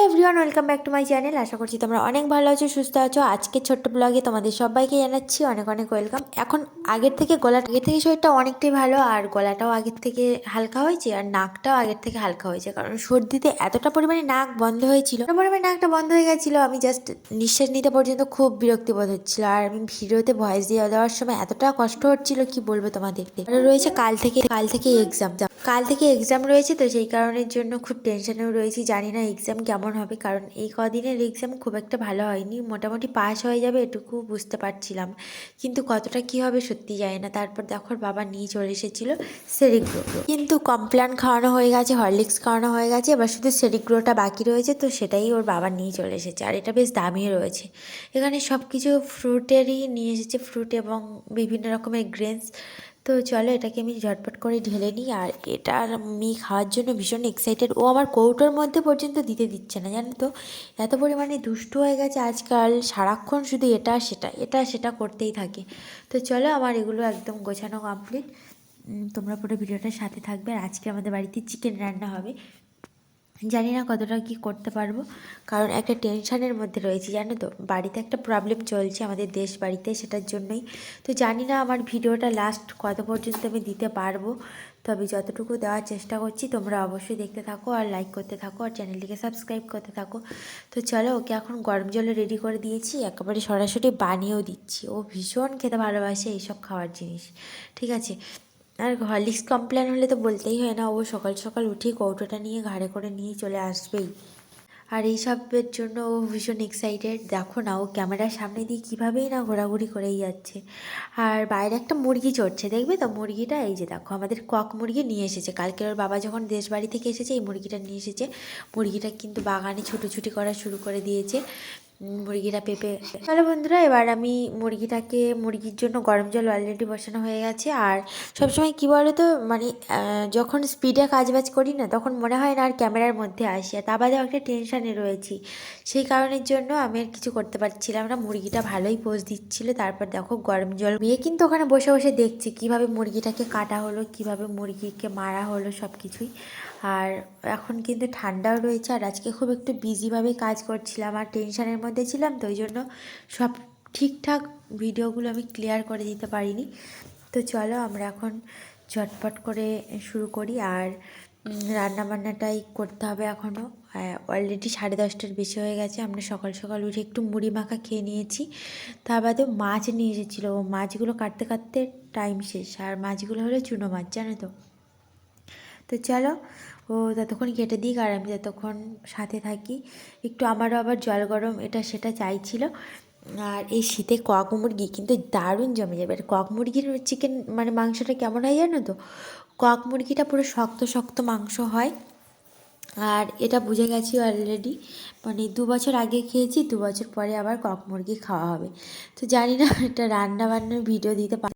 Everyone, welcome back to my channel. আশা করছি তোমরা অনেক ভালো আছো, সুস্থ আছো। আজকে ছোট্ট ব্লগে তোমাদের সবাইকে জানাচ্ছি অনেক অনেক ওয়েলকাম। এখন আগের থেকে শরীরটা অনেকটাই ভালো, আর গলাটাও আগের থেকে হালকা হয়েছে, আর নাকটাও আগের থেকে হালকা হয়েছে। কারণ সর্দিতে এতটা পরিমাণে নাক বন্ধ হয়েছিল, নাকটা বন্ধ হয়ে গেছিলো, আমি জাস্ট নিঃশ্বাস নিতে পর্যন্ত খুব বিরক্তি বোধ হচ্ছিল। আর আমি ভিডিওতে ভয়েস দিয়ে দেওয়ার সময় এতটা কষ্ট হচ্ছিল কি বলবো তোমাদেরকে। রয়েছে কাল থেকে এক্সাম রয়েছে, তো সেই কারণের জন্য খুব টেনশনেও রয়েছি। জানি না এক্সাম কেমন হবে, কারণ এই কদিনের এক্সাম খুব একটা ভালো হয়নি। মোটামুটি পাস হয়ে যাবে এটুকু বুঝতে পারছিলাম, কিন্তু কতটা কি হবে সত্যি জানি না। তারপর দেখো বাবা নিয়ে চলে এসেছিলো সেরিগ্রো, কিন্তু কমপ্ল্যান খাওয়ানো হয়ে গেছে, হরলিক্স খাওয়ানো হয়ে গেছে, এবার শুধু সেরিগ্রোটা বাকি রয়েছে। তো সেটাই ওর বাবা নিয়ে চলে এসেছে, আর এটা বেশ দামিও রয়েছে। এখানে সব কিছু ফ্রুটেরই নিয়ে এসেছে, ফ্রুট এবং বিভিন্ন রকমের গ্রেনস। তো চলো এটাকে আমি ঝটপট করে ঢেলে নিই। আর এটা আমি খাওয়ার জন্য ভীষণ এক্সাইটেড। ও আমার কৌটোর মধ্যে পর্যন্ত দিতে দিচ্ছে না, জানো তো। এত পরিমাণে দুষ্টু হয়ে গেছে আজকাল, সারাক্ষণ শুধু এটা সেটা করতেই থাকে। তো চলো আমার এগুলো একদম গোছানো কমপ্লিট। তোমরা পুরো ভিডিওটার সাথে থাকবে। আর আজকে আমাদের বাড়িতে চিকেন রান্না হবে। জানি না কতটা কি করতে পারবো, কারণ একটা টেনশানের মধ্যে রয়েছি, জানো তো। বাড়িতে একটা প্রবলেম চলছে আমাদের দেশ বাড়িতে, সেটার জন্যই। তো জানি না আমার ভিডিওটা লাস্ট কত পর্যন্ত আমি দিতে পারবো, তবে যতটুকু দেওয়ার চেষ্টা করছি। তোমরা অবশ্যই দেখতে থাকো, আর লাইক করতে থাকো, আর চ্যানেলটিকে সাবস্ক্রাইব করতে থাকো। তো চলো ওকে এখন গরম জলে রেডি করে দিয়েছি, একেবারে সরাসরি বানিয়েও দিচ্ছি। ও ভীষণ খেতে ভালোবাসে এইসব খাওয়ার জিনিস, ঠিক আছে। আর হরলিক্স কমপ্লেন হলে তো বলতেই হয় না, ও সকাল সকাল উঠেই কৌটোটা নিয়ে ঘাড়ে করে নিয়ে চলে আসবেই। আর এইসবের জন্য ও ভীষণ এক্সাইটেড। দেখো না, ও ক্যামেরার সামনে দিয়ে কীভাবেই না ঘোরাঘুরি করেই যাচ্ছে। আর বাইরে একটা মুরগি চড়ছে, দেখবে তো মুরগিটা। এই যে দেখো আমাদের কক মুরগি নিয়ে এসেছে কালকে ওর বাবা যখন দেশ বাড়ি থেকে এসেছে, এই মুরগিটা নিয়ে এসেছে। মুরগিটা কিন্তু বাগানে ছুটোছুটি করা শুরু করে দিয়েছে, মুরগিরা পেঁপে। তাহলে বন্ধুরা, এবার আমি মুরগির জন্য গরম জল অলরেডি বসানো হয়ে গেছে। আর সবসময় কী বলো তো, মানে যখন স্পিডে কাজবাজ করি না, তখন মনে হয় না আর ক্যামেরার মধ্যে আসি। আর তা বাদেও একটা টেনশানে রয়েছি, সেই কারণের জন্য আমি আর কিছু করতে পারছিলাম না। মুরগিটা ভালোই পোজ দিচ্ছিলো। তারপর দেখো গরম জল মেয়ে কিন্তু ওখানে বসে বসে দেখছি কীভাবে মুরগিটাকে কাটা হলো, কীভাবে মুরগিকে মারা হলো, সব কিছুই। আর এখন কিন্তু ঠান্ডাও রয়েছে, আর আজকে খুব একটু বিজিভাবে কাজ করছিলাম, আর টেনশানের মধ্যে ছিলাম, তো ওই জন্য সব ঠিকঠাক ভিডিওগুলো আমি ক্লিয়ার করে দিতে পারিনি। তো চলো আমরা এখন ঝটপট করে শুরু করি। আর রান্নাবান্নাটাই করতে হবে এখনও। অলরেডি 10:30টার বেশি হয়ে গেছে। আমরা সকাল সকাল উঠে একটু মুড়ি মাখা খেয়ে নিয়েছি। তার বাদে মাছ নিয়ে এসেছিলো, মাছগুলো কাটতে কাটতে টাইম শেষ। আর মাছগুলো হলো চুনো মাছ, জানো তো। তো চলো ও ততক্ষণ কেটে দিক, আর আমি ততক্ষণ সাথে থাকি একটু। আমারও আবার জল গরম এটা সেটা চাইছিল। আর এই শীতে কক মুরগি কিন্তু দারুণ জমে যাবে। আর কক মুরগির চিকেন মানে মাংসটা কেমন হয় জানো তো। কক মুরগিটা পুরো শক্ত শক্ত মাংস হয়, আর এটা বুঝে গেছি অলরেডি। মানে 2 বছর আগে খেয়েছি, 2 বছর পরে আবার কক মুরগি খাওয়া হবে। তো জানি না এটা রান্না বান্নার ভিডিও দিতে